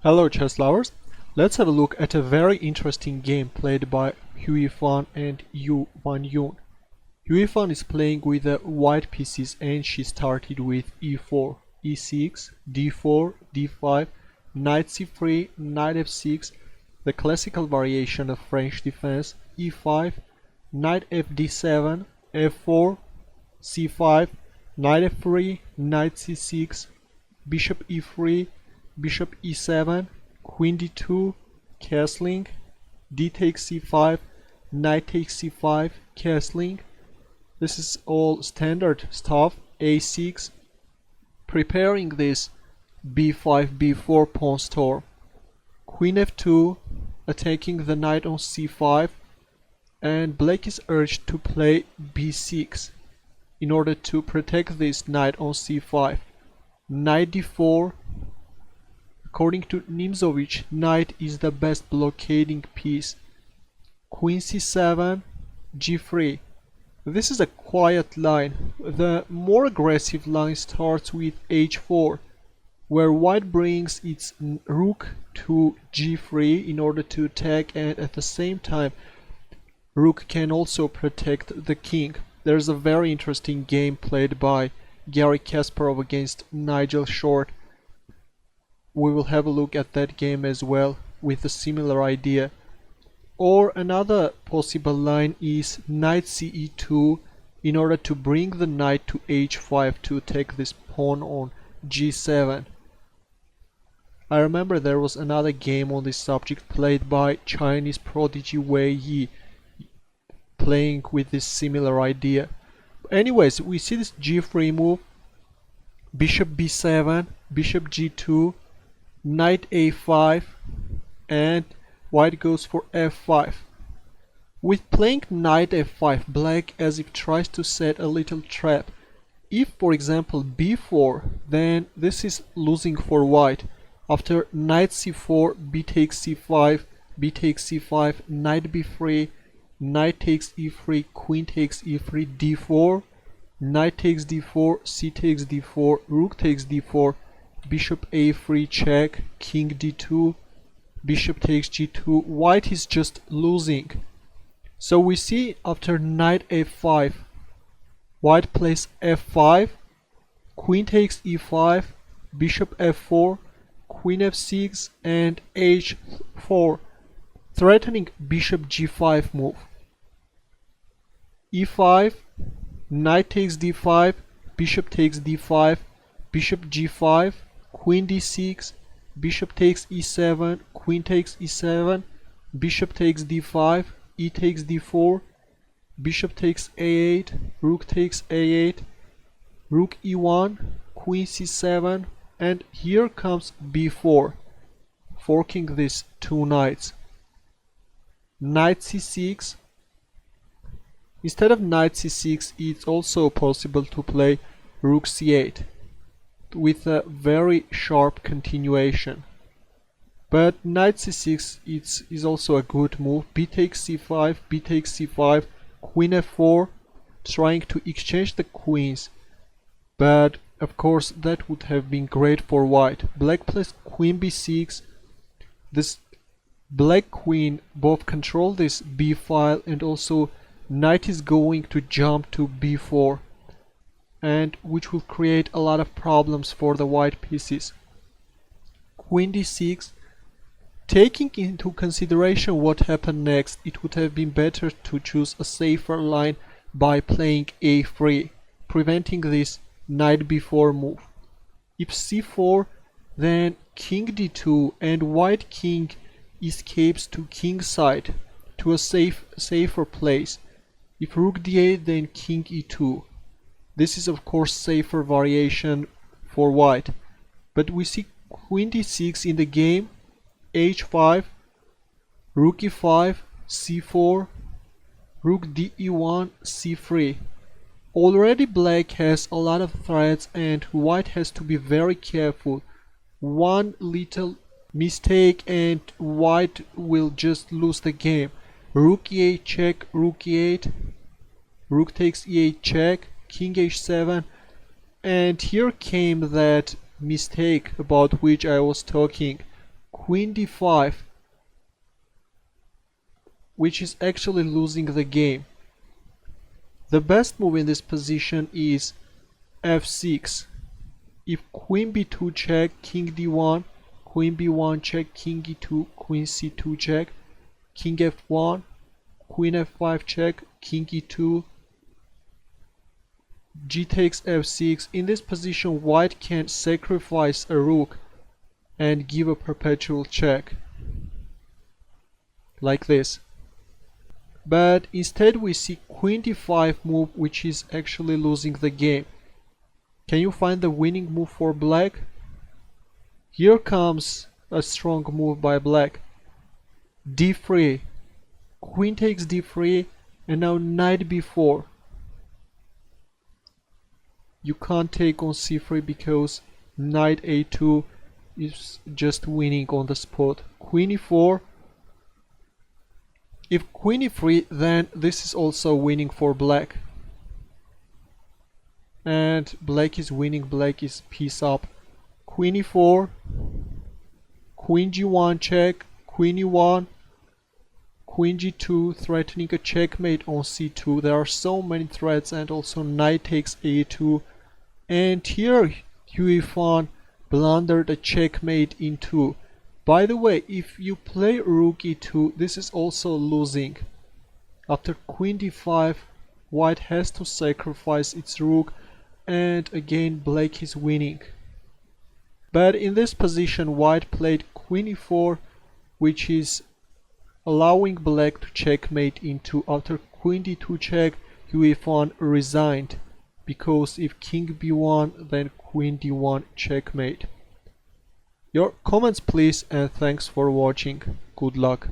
Hello chess lovers, let's have a look at a very interesting game played by Yifan and Ju Wenjun. Yifan is playing with the white pieces and she started with e4, e6, d4, d5, knight c3, knight f6, the classical variation of French defense, e5, knight fd7, f4, c5, knight f3, knight c6, bishop e3, bishop e7, queen d2, castling, d takes c5, knight takes c5, castling. This is all standard stuff. a6, preparing this b5, b4 pawn storm. Queen f2, attacking the knight on c5, and black is urged to play b6 in order to protect this knight on c5. Knight d4. According to Nimzowitsch, knight is the best blockading piece. Queen c7, g3. This is a quiet line. The more aggressive line starts with h4, where white brings its rook to g3 in order to attack, and at the same time rook can also protect the king. There's a very interesting game played by Garry Kasparov against Nigel Short. We will have a look at that game as well with a similar idea. Or another possible line is knight ce2 in order to bring the knight to h5 to take this pawn on g7. I remember there was another game on this subject played by Chinese prodigy Wei Yi, playing with this similar idea. Anyways, we see this g3 move, bishop b7, bishop g2, knight a5, and white goes for f5. With playing knight f5, black as if tries to set a little trap. If for example b4, then this is losing for white. After knight c4, b takes c5, b takes c5, knight b3, knight takes e3, queen takes e3, d4, knight takes d4, c takes d4, rook takes d4, bishop a3 check, king d2, bishop takes g2. White is just losing. So we see after knight f5, white plays f5, queen takes e5, bishop f4, queen f6, and h4, threatening bishop g5 move. e5, knight takes d5, bishop takes d5, bishop g5, queen d6, bishop takes e7, queen takes e7, bishop takes d5, e takes d4, bishop takes a8, rook takes a8, rook e1, queen c7, and here comes b4, forking these two knights. Knight c6. Instead of knight c6, it's also possible to play rook c8 with a very sharp continuation. But knight c6 is also a good move. B takes c5, b takes c5, queen f4, trying to exchange the queens. But of course that would have been great for white. Black plays queen b6. This black queen both control this b file, and also knight is going to jump to b4, and which will create a lot of problems for the white pieces. Queen d6. Taking into consideration what happened next, it would have been better to choose a safer line by playing a3, preventing this knight b4 move. If c4, then king d2, and white king escapes to king side to a safer place. If rook d8, then king e2. This is of course safer variation for white. But we see queen d6 in the game, h5, rook e5, c4, rook de1, c3. Already black has a lot of threats and white has to be very careful. One little mistake and white will just lose the game. Rook e8 check, rook e8, rook takes e8 check, king h7, and here came that mistake about which I was talking. queen d5, which is actually losing the game. The best move in this position is f6. If queen b2 check, king d1, queen b1 check, king e2, queen c2 check, king f1, queen f5 check, king e2, g takes f6. In this position, white can sacrifice a rook and give a perpetual check, like this. But instead we see queen d5 move, which is actually losing the game. Can you find the winning move for black? Here comes a strong move by black. d3. Queen takes d3, and now knight b4. You can't take on c3 because knight a2 is just winning on the spot. Queen e4. If queen e3, then this is also winning for black. And black is winning, black is piece up. Queen e4, queen g1 check, queen e1, queen g2, threatening a checkmate on c2. There are so many threats, and also knight takes a2. And here Yifan blundered a checkmate in 2. By the way, if you play rook e2, this is also losing. After queen d5, white has to sacrifice its rook, and again black is winning. But in this position, white played queen e4, which is allowing black to checkmate into. After queen d2 check, Yifan resigned, because if king b1, then queen d1 checkmate. Your comments please, and thanks for watching. Good luck.